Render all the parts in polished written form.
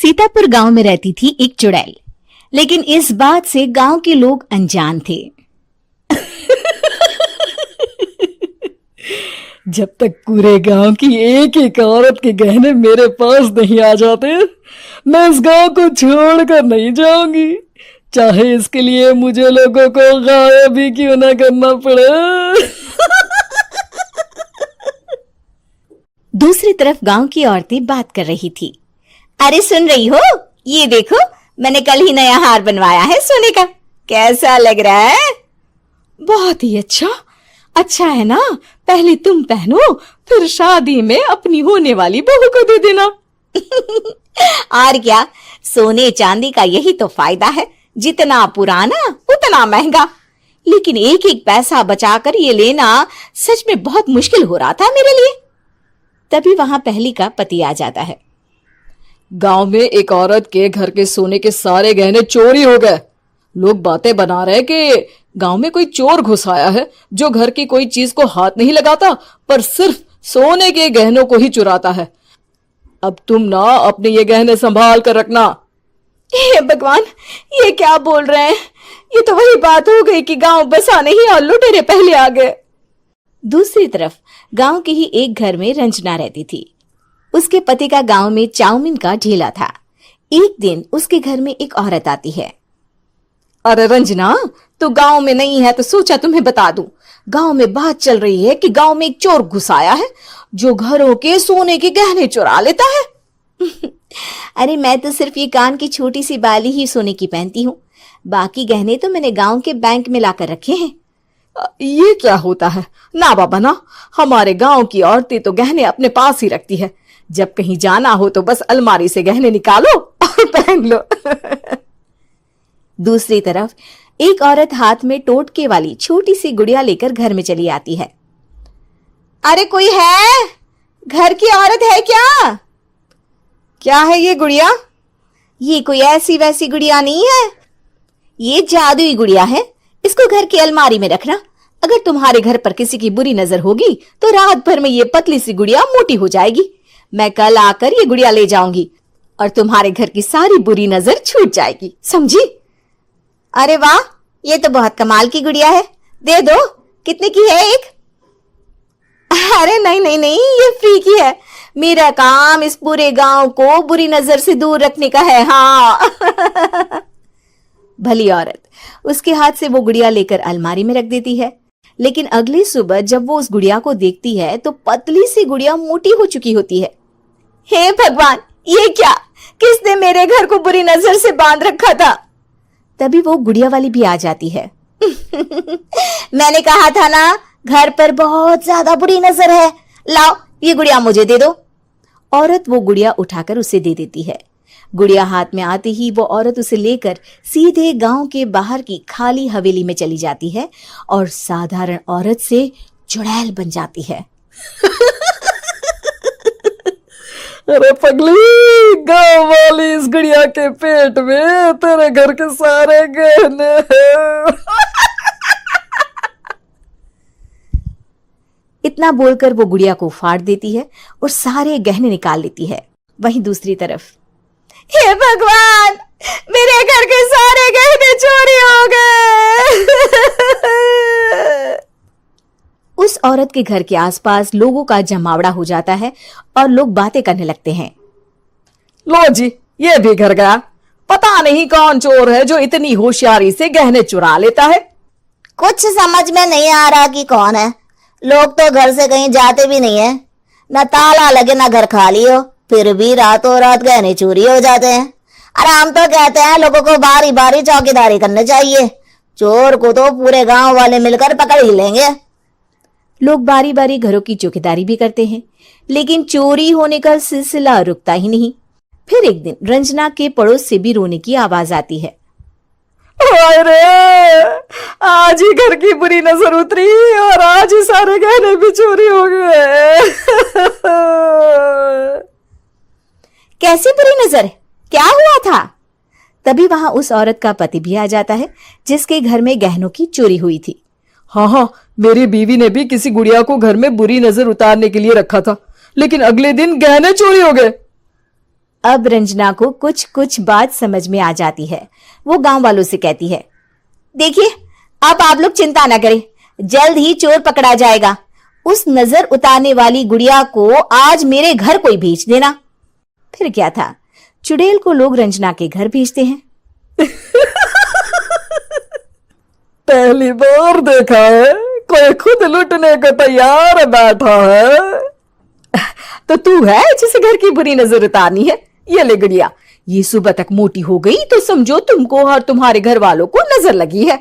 सीतापुर गांव में रहती थी एक चुड़ैल, लेकिन इस बात से गांव के लोग अनजान थे। जब तक पूरे गांव की एक एक औरत के गहने मेरे पास नहीं आ जाते, मैं इस गांव को छोड़कर नहीं जाऊंगी, चाहे इसके लिए मुझे लोगों को गायब भी क्यों ना करना पड़े। दूसरी तरफ गांव की औरतें बात कर रही थी। अरे सुन रही हो, ये देखो मैंने कल ही नया हार बनवाया है सोने का, कैसा लग रहा है? बहुत ही अच्छा है ना, पहले तुम पहनो, फिर शादी में अपनी होने वाली बहू को दे देना। और क्या, सोने चांदी का यही तो फायदा है, जितना पुराना उतना महंगा। लेकिन एक एक पैसा बचाकर ये लेना सच में बहुत मुश्किल हो रहा था मेरे लिए। तभी वहां पहली का पति आ जाता है। गांव में एक औरत के घर के सोने के सारे गहने चोरी हो गए। लोग बातें बना रहे कि गांव में कोई चोर घुस आया है जो घर की कोई चीज को हाथ नहीं लगाता, पर सिर्फ सोने के गहनों को ही चुराता है। अब तुम ना अपने ये गहने संभाल कर रखना। हे भगवान, ये क्या बोल रहे हैं? ये तो वही बात हो गई कि गांव बसा नहीं और लुटेरे पहले आ गए। दूसरी तरफ गांव के ही एक घर में रंजना रहती थी। उसके पति का गांव में चाउमीन का ठेला था। एक दिन उसके घर में एक औरत आती है। अरे रंजना, तू गांव में नहीं है तो सोचा तुम्हें बता दूं। गांव में बात चल रही है कि गांव में एक चोर घुस आया है जो घरों के सोने के गहने चुरा लेता है। अरे मैं तो सिर्फ ये कान की छोटी सी बाली ही सोने की पहनती हूँ, बाकी गहने तो मैंने गांव के बैंक में लाकर रखे हैं। ये क्या होता है? ना बाबा ना, हमारे गांव की औरतें तो गहने अपने पास ही रखती है। जब कहीं जाना हो तो बस अलमारी से गहने निकालो और पहन लो। दूसरी तरफ एक औरत हाथ में टोटके वाली छोटी सी गुड़िया लेकर घर में चली आती है। अरे कोई है? घर की औरत है क्या? क्या है ये गुड़िया? ये कोई ऐसी वैसी गुड़िया नहीं है, ये जादुई गुड़िया है। इसको घर की अलमारी में रखना। अगर तुम्हारे घर पर किसी की बुरी नजर होगी तो रात भर में ये पतली सी गुड़िया मोटी हो जाएगी। मैं कल आकर ये गुड़िया ले जाऊंगी और तुम्हारे घर की सारी बुरी नजर छूट जाएगी, समझी? अरे वाह, ये तो बहुत कमाल की गुड़िया है, दे दो। कितने की है एक? अरे नहीं नहीं नहीं, ये फ्री की है। मेरा काम इस पूरे गांव को बुरी नजर से दूर रखने का है। हाँ। भली औरत उसके हाथ से वो गुड़िया लेकर अलमारी में रख देती है। लेकिन अगली सुबह जब वो उस गुड़िया को देखती है तो पतली सी गुड़िया मोटी हो चुकी होती है। हे भगवान, ये क्या? किसने मेरे घर को बुरी नजर से बांध रखा था? तभी वो गुड़िया वाली भी आ जाती है। मैंने कहा था ना, घर पर बहुत ज्यादा बुरी नजर है, लाओ ये गुड़िया मुझे दे दो। औरत वो गुड़िया उठाकर उसे दे देती है। गुड़िया हाथ में आते ही वो औरत उसे लेकर सीधे गांव के बाहर की खाली हवेली में चली जाती है और साधारण औरत से चुड़ैल बन जाती है। अरे पगली, गांव वाली इस गुड़िया के पेट में तेरे घर के सारे गहने हैं। इतना बोलकर वो गुड़िया को फाड़ देती है और सारे गहने निकाल लेती है। वहीं दूसरी तरफ, हे भगवान, मेरे घर के सारे गहने चोरी हो गए। उस औरत के घर के आसपास लोगों का जमावड़ा हो जाता है और लोग बातें करने लगते हैं। लो जी, ये भी घर गया। पता नहीं कौन चोर है जो इतनी होशियारी से गहने चुरा लेता है। कुछ समझ में नहीं आ रहा कि कौन है। लोग तो घर से कहीं जाते भी नहीं है, न ताला लगे न घर खाली हो, फिर भी रातों रात गहने चोरी हो जाते हैं। अरे हम तो कहते हैं लोगों को बारी बारी चौकीदारी करनी चाहिए, चोर को तो पूरे गांव वाले मिलकर पकड़ ही लेंगे। लोग बारी बारी घरों की चौकीदारी भी करते हैं, लेकिन चोरी होने का सिलसिला रुकता ही नहीं। फिर एक दिन रंजना के पड़ोस से भी रोने की आवाज आती है। अरे आज ही घर की बुरी नजर उतरी और आज ही सारे गहने भी चोरी हो गए। कैसी बुरी नजर? क्या हुआ था? तभी वहां उस औरत का पति भी आ जाता है जिसके घर में गहनों की चोरी हुई थी। हाँ, मेरी बीवी ने भी किसी गुड़िया को घर में बुरी नजर उतारने के लिए रखा था, लेकिन अगले दिन गहने चोरी हो गए। अब रंजना को कुछ कुछ बात समझ में आ जाती है। वो गांव वालों से कहती है, देखिए अब आप लोग चिंता ना करें, जल्द ही चोर पकड़ा जाएगा। उस नजर उतारने वाली गुड़िया को आज मेरे घर कोई भेज देना। फिर क्या था, चुड़ैल को लोग रंजना के घर भेजते हैं। पहली बार देखा है कोई खुद लुटने को तैयार बैठा है। तो तू है जिसे घर की बुरी नजर उतारनी है? ये ले गुड़िया, ये सुबह तक मोटी हो गई तो समझो तुमको और तुम्हारे घर वालों को नजर लगी है।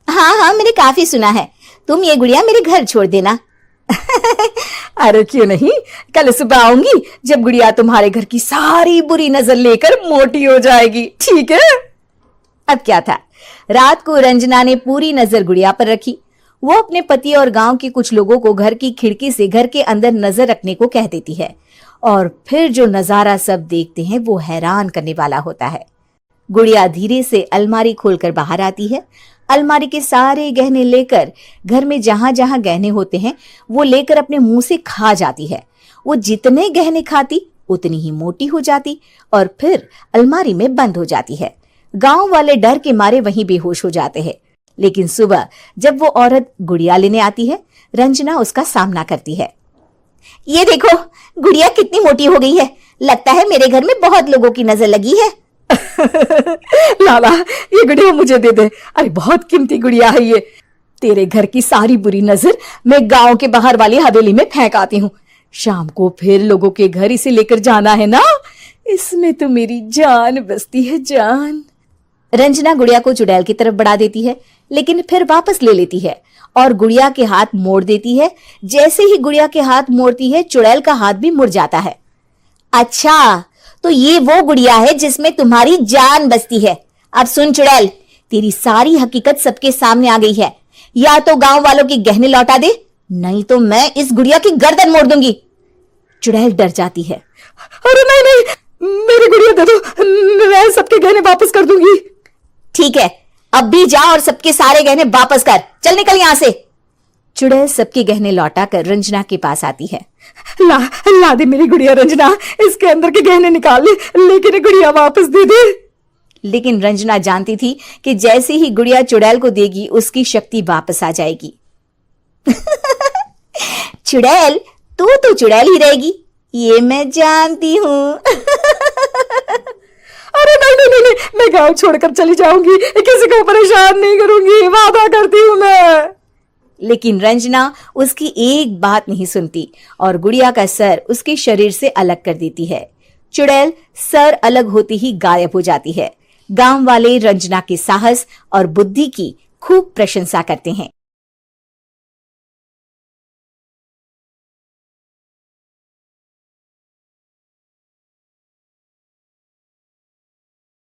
हाँ हाँ, मैंने काफी सुना है। तुम ये गुड़िया मेरे घर छोड़ देना। अरे क्यों नहीं, कल सुबह आऊंगी जब गुड़िया तुम्हारे घर की सारी बुरी नजर लेकर मोटी हो जाएगी, ठीक है? अब क्या था, रात को रंजना ने पूरी नजर गुड़िया पर रखी। वो अपने पति और गांव के कुछ लोगों को घर की खिड़की से घर के अंदर नजर रखने को कह देती है, और फिर जो नजारा सब देखते हैं वो हैरान करने वाला होता है। गुड़िया धीरे से अलमारी खोलकर बाहर आती है। अलमारी के सारे गहने लेकर घर में जहां जहां गहने होते हैं वो लेकर अपने मुंह से खा जाती है। वो जितने गहने खाती उतनी ही मोटी हो जाती और फिर अलमारी में बंद हो जाती है। गांव वाले डर के मारे वहीं बेहोश हो जाते हैं। लेकिन सुबह जब वो औरत गुड़िया लेने आती है, रंजना उसका सामना करती है। ये देखो गुड़िया कितनी मोटी हो गई है, लगता है मेरे घर में बहुत लोगों की नजर लगी है। लाला ये गुड़िया मुझे दे दे, अरे बहुत कीमती गुड़िया है ये। तेरे घर की सारी बुरी नजर मैं गांव के बाहर वाली हवेली में फेंक आती हूँ। शाम को फिर लोगों के घर इसे लेकर जाना है ना, इसमें तो मेरी जान बसती है, जान। रंजना गुड़िया को चुड़ैल की तरफ बढ़ा देती है, लेकिन फिर वापस ले लेती है और गुड़िया के हाथ मोड़ देती है। जैसे ही गुड़िया के हाथ मोड़ती है, चुड़ैल का हाथ भी मुड़ जाता है। अच्छा, तो ये वो गुड़िया है जिसमें तुम्हारी जान बसती है। अब सुन चुड़ैल, तेरी सारी हकीकत सबके सामने आ गई है। या तो गांव वालों के गहने लौटा दे, नहीं तो मैं इस गुड़िया की गर्दन मोड़ दूंगी। चुड़ैल डर जाती है। अरे नहीं नहीं, मेरी गुड़िया दे दो, मैं सबके गहने वापस कर दूंगी। ठीक है, अब भी जा और सबके सारे गहने वापस कर। चल निकल यहां से। चुड़ैल सबके गहने लौटा कर रंजना के पास आती है। ला दे मेरी गुड़िया रंजना, इसके अंदर के गहने निकाल ले, लेकिन ये गुड़िया वापस दे दे। लेकिन रंजना जानती थी कि जैसे ही गुड़िया चुड़ैल को देगी उसकी शक्ति वापस आ जाएगी। चुड़ैल, तू तो चुड़ैल ही रहेगी, ये मैं जानती हूँ। अरे नहीं नहीं नहीं, मैं गांव छोड़कर चली जाऊंगी, किसी को परेशान नहीं करूंगी, वादा करती हूँ मैं। लेकिन रंजना उसकी एक बात नहीं सुनती और गुड़िया का सर उसके शरीर से अलग कर देती है। चुड़ैल सर अलग होते ही गायब हो जाती है। गांव वाले रंजना के साहस और बुद्धि की खूब प्रशंसा करते हैं।